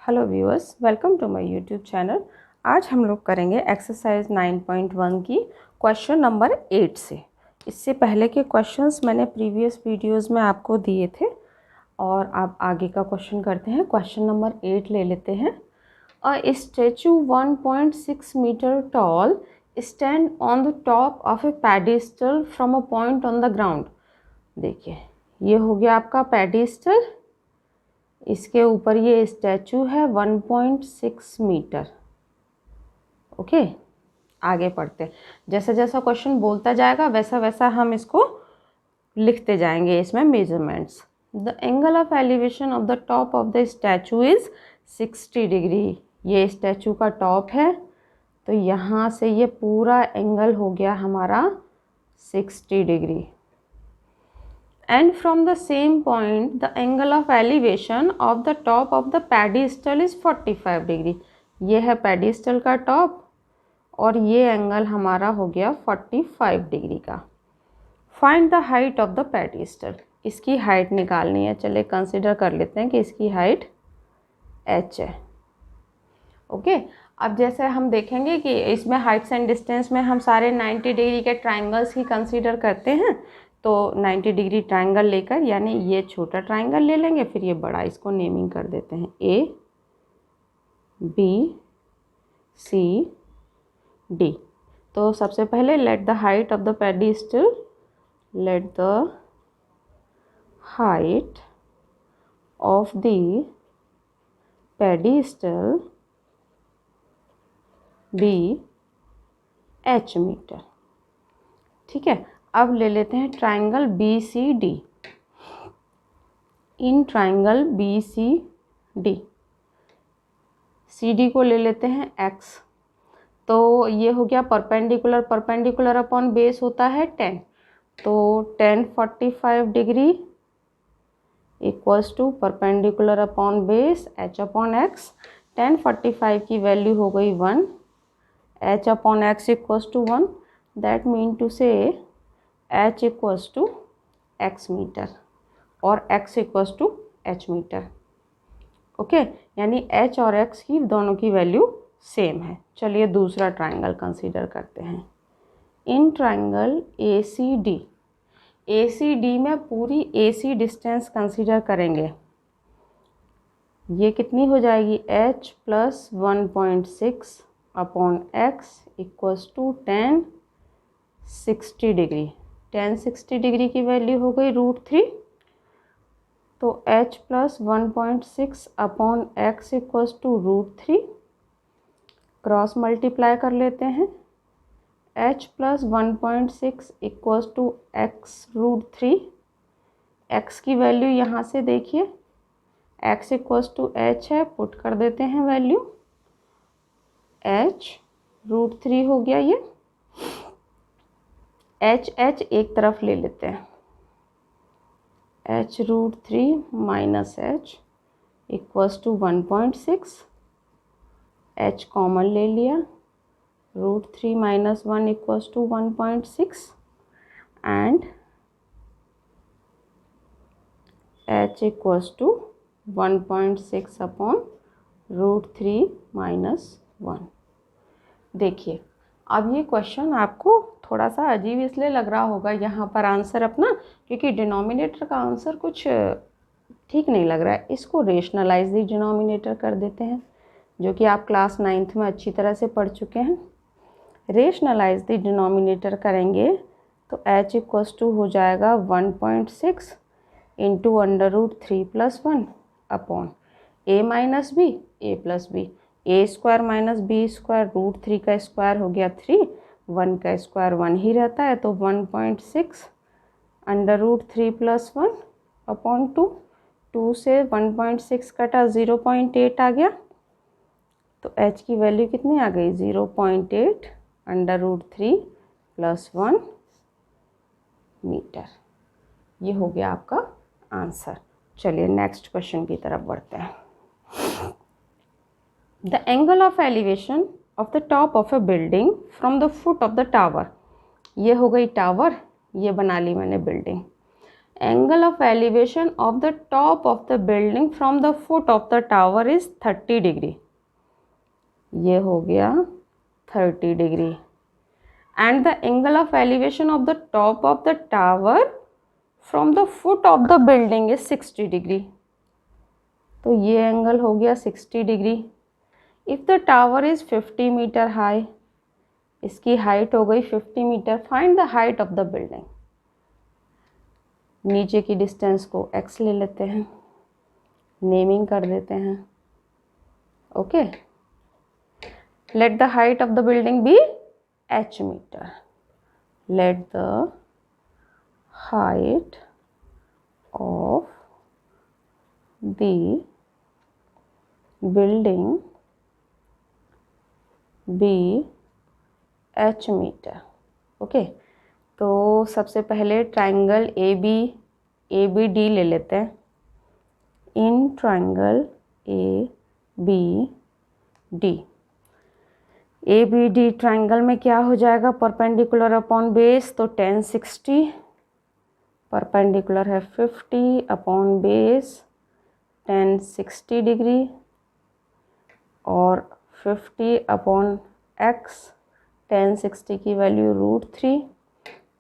Hello viewers, welcome to my YouTube channel. आज हम लोग करेंगे एक्सरसाइज 9.1 की क्वेश्चन नंबर 8 से। इससे पहले के क्वेश्चंस मैंने प्रीवियस वीडियोस में आपको दिए थे और आप आगे का क्वेश्चन करते हैं। क्वेश्चन नंबर 8 ले लेते हैं। A statue 1.6 metre tall stand on the top of a pedestal from a point on the ground. देखिए, ये हो गया आपका पेडिस्टल, इसके ऊपर ये स्टैचू है 1.6 मीटर। ओके, आगे पढ़ते हैं। जैसा जैसा क्वेश्चन बोलता जाएगा वैसा वैसा हम इसको लिखते जाएंगे इसमें measurements. The angle of elevation of the top of the statue is 60 degree. ये स्टैचू का टॉप है, तो यहाँ से ये पूरा एंगल हो गया हमारा 60 degree. And from the same point the angle of elevation of the top of the pedestal is 45 degree. ये है pedestal का टॉप और ये एंगल हमारा हो गया 45 डिग्री का। Find the height of the pedestal। इसकी हाइट निकालनी है। चलिए कंसिडर कर लेते हैं कि इसकी हाइट h है। ओके, अब जैसे हम देखेंगे कि इसमें हाइट्स एंड डिस्टेंस में हम सारे 90 डिग्री के ट्राइंगल्स ही कंसीडर करते हैं। तो 90 डिग्री ट्राइंगल लेकर, यानी ये छोटा ट्राइंगल ले लेंगे, फिर ये बड़ा, इसको नेमिंग कर देते हैं ए बी सी डी। तो सबसे पहले let the height of the pedestal, let the height of the pedestal be h metre. ठीक है, अब ले लेते हैं triangle B C D. In triangle B C D, C D को ले लेते हैं x। तो ये हो गया परपेंडिकुलर, परपेंडिकुलर अपॉन बेस होता है 10, तो 10 45 degree equals to perpendicular upon base h upon x। 10 45 की वैल्यू हो गई 1, h upon x equals to 1। That mean to say h equals to x metre और x equals to h metre. Okay, यानी h और x की दोनों की value same है। चलिए दूसरा ट्राइंगल कंसीडर करते हैं। In triangle A C D में पूरी ए सी डिस्टेंस कंसीडर करेंगे। ये कितनी हो जाएगी, h plus 1.6 upon x equals to 10 60 degree. 10 60 degree की वैल्यू हो गई √3। तो h plus 1.6 upon x equals to √3। Cross multiply कर लेते हैं। h plus 1.6 equals to x √3। x की वैल्यू यहाँ से देखिए, x इक्वल्स टू h है, पुट कर देते हैं वैल्यू। h √3 हो गया ये। h एक तरफ ले लेते हैं। h √3 minus h equals to 1.6। h common ले लिया, √3 minus 1 equals to 1.6 and h equals to 1.6 upon √3 minus 1। देखिए, अब ये क्वेश्चन आपको थोड़ा सा अजीब इसलिए लग रहा होगा यहाँ पर आंसर अपना, क्योंकि डिनोमिनेटर का आंसर कुछ ठीक नहीं लग रहा है। इसको रेशनलाइज द डिनोमिनेटर कर देते हैं, जो कि आप क्लास 9th में अच्छी तरह से पढ़ चुके हैं। रेशनलाइज द डिनोमिनेटर करेंगे तो h इक्वल्स टू हो जाएगा 1.6 into √3 plus 1 upon a minus B a plus B. A square minus B square, √3 का स्क्वायर हो गया 3, 1 का स्क्वायर 1 ही रहता है, तो 1.6 अंडर √3 प्लस 1 अपॉन 2। 2 से 1.6 कटा 0.8 आ गया, तो h की वैल्यू कितनी आ गई, 0.8 अंडर √3 प्लस 1 मीटर। ये हो गया आपका आंसर। चलिए नेक्स्ट क्वेश्चन की तरफ बढ़ते हैं। The angle of elevation of the top of a building from the foot of the tower। ये हो गई टावर, ये बना ली मैंने building. Angle of elevation of the top of the building from the foot of the tower is 30 degree. ये हो गया 30 degree. And the angle of elevation of the top of the tower from the foot of the building is 60 degree. तो ये angle हो गया 60 degree. If the tower is 50 metre high, इसकी height हो गई 50 metre. Find the height of the building. नीचे की distance को x ले लेते हैं, नेमिंग कर देते हैं। Okay, let the height of the building be h metre. Let the height of the building be h metre. Okay, तो सबसे पहले ट्राइंगल ए बी डी ले लेते हैं। In triangle A B D triangle में क्या हो जाएगा, परपेंडिकुलर अपॉन बेस, तो 10 60, परपेंडिकुलर है 50 अपॉन बेस 10 60 डिग्री, और 50 अपॉन x 10 60 की वैल्यू √3,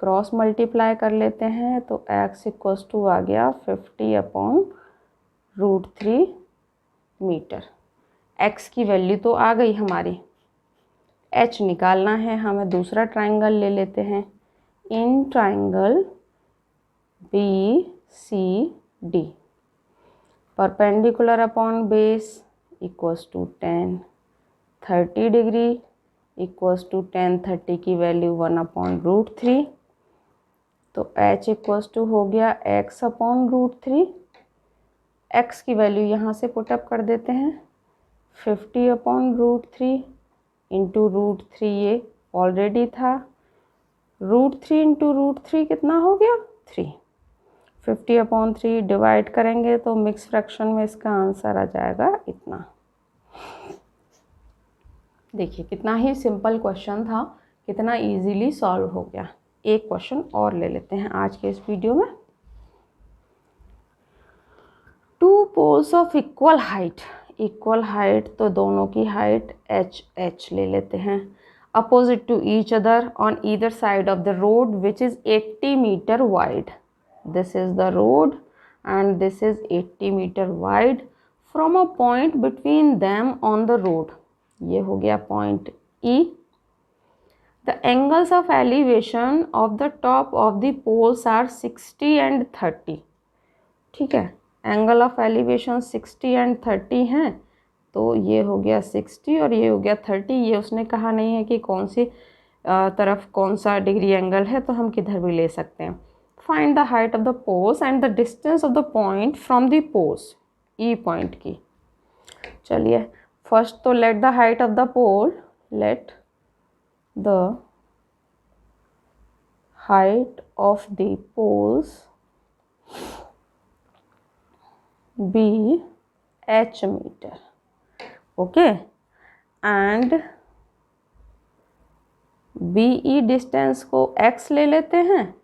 क्रॉस मल्टीप्लाई कर लेते हैं तो x इक्वल्स टू आ गया 50 अपॉन √3 मीटर। x की वैल्यू तो आ गई हमारी, h निकालना है हमें। दूसरा ट्राइंगल ले लेते हैं। In triangle BCD, perpendicular upon base equals to 10 30 degree equals to 10 30 की वैल्यू 1 अपॉन √3, तो h इक्वल्स टू हो गया x अपॉन √3। x की वैल्यू यहाँ से पुटअप कर देते हैं, 50 अपॉन √3 इंटू √3, ये ऑलरेडी था। √3 इंटू √3 कितना हो गया 3। 50 अपॉन 3 डिवाइड करेंगे तो मिक्स फ्रैक्शन में इसका आंसर आ जाएगा इतना। देखिए कितना ही सिंपल क्वेश्चन था, कितना इजीली सॉल्व हो गया। एक क्वेश्चन और ले लेते हैं आज के इस वीडियो में। Two poles of equal height, तो दोनों की हाइट h ले लेते हैं, opposite to each other on either side of the road which is 80 metre wide. This is the road and this is 80 metre wide from a point between them on the road. ये हो गया point E। The angles of elevation of the top of the poles are 60 and 30। ठीक है, angle of elevation 60 and 30 हैं, तो ये हो गया 60 और ये हो गया 30। ये उसने कहा नहीं है कि कौन सी तरफ कौन सा डिग्री एंगल है, तो हम किधर भी ले सकते हैं। Find the height of the poles and the distance of the point from the poles, E point की। चलिए फर्स्ट तो let the height of the pole, let the height of the poles be h meter, okay, and BE distance को x ले लेते हैं।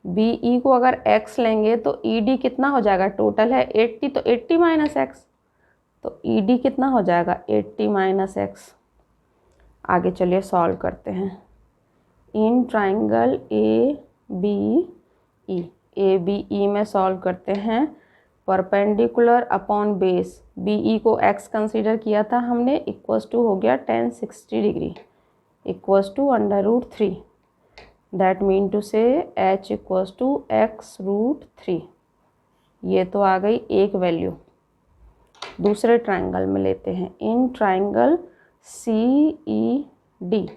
BE को अगर x लेंगे तो ED कितना हो जाएगा, टोटल है 80, तो 80 माइनस x, तो ED कितना हो जाएगा 80 माइनस x। आगे चलिए सॉल्व करते हैं। इन ट्राइंगल ABE में सॉल्व करते हैं। परपेंडिकुलर अपॉन बेस, BE को x कंसीडर किया था हमने, इक्वल्स टू हो गया 10 60 degree equals to √3। That mean to say h equals to x √3। ये तो आ गई एक वैल्यू। दूसरे ट्राइंगल में लेते हैं। In triangle CED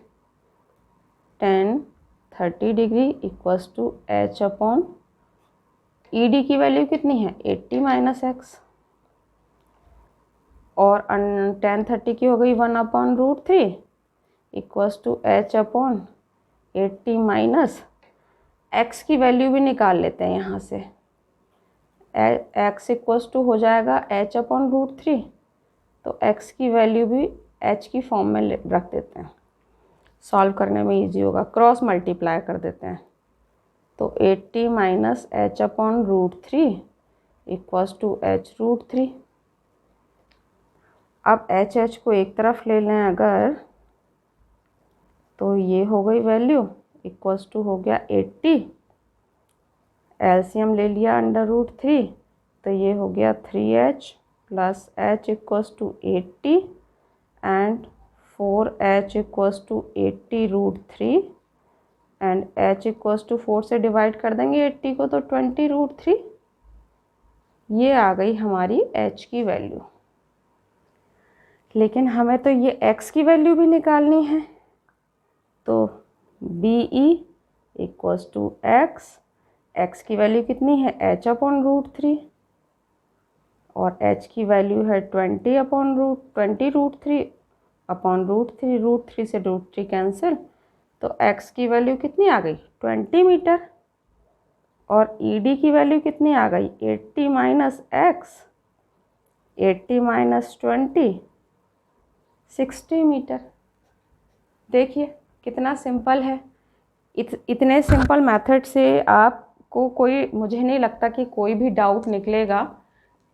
10 30 degree equals to h upon ED की वैल्यू कितनी है 80 माइनस x, और 10 30 की हो गई 1 upon √3 equals to h upon 80 minus x की वैल्यू भी निकाल लेते हैं यहाँ से। x इक्वल्स टू हो जाएगा h अपॉन √3, तो x की वैल्यू भी h की फॉर्म में रख देते हैं, सॉल्व करने में इजी होगा। क्रॉस मल्टीप्लाई कर देते हैं, तो 80 minus h upon √3 equals to h√3। अब h को एक तरफ ले लें अगर, तो ये हो गई वैल्यू इक्वल्स टू हो गया 80, एलसीएम ले लिया √3, तो ये हो गया 3h plus h equals to 80 and 4h equals to 80√3 and h equals to 4 से डिवाइड कर देंगे 80 को, तो 20√3। ये आ गई हमारी h की वैल्यू। लेकिन हमें तो ये x की वैल्यू भी निकालनी है, तो BE इक्वल्स टू x की वैल्यू कितनी है h अपॉन √3 और h की वैल्यू है 20 अपॉन √3 अपॉन √3 से √3 कैंसिल, तो x की वैल्यू कितनी आ गई 20 मीटर और ED की वैल्यू कितनी आ गई 80 माइनस x, 80 माइनस 20 60 मीटर। देखिए कितना सिंपल है। इतने सिंपल मेथड से आपको कोई, मुझे नहीं लगता कि कोई भी डाउट निकलेगा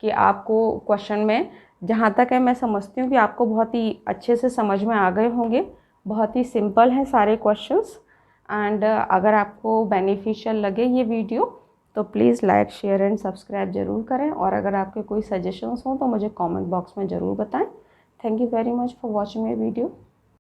कि आपको क्वेश्चन में, जहाँ तक है मैं समझती हूँ कि आपको बहुत ही अच्छे से समझ में आ गए होंगे। बहुत ही सिंपल हैं सारे क्वेश्चंस। एंड अगर आपको बेनिफिशियल लगे ये वीडियो तो please like share and subscribe ज़रूर करें, और अगर आपके कोई सजेशंस हों तो मुझे कमेंट बॉक्स में ज़रूर बताएं। Thank you very much for watching my video.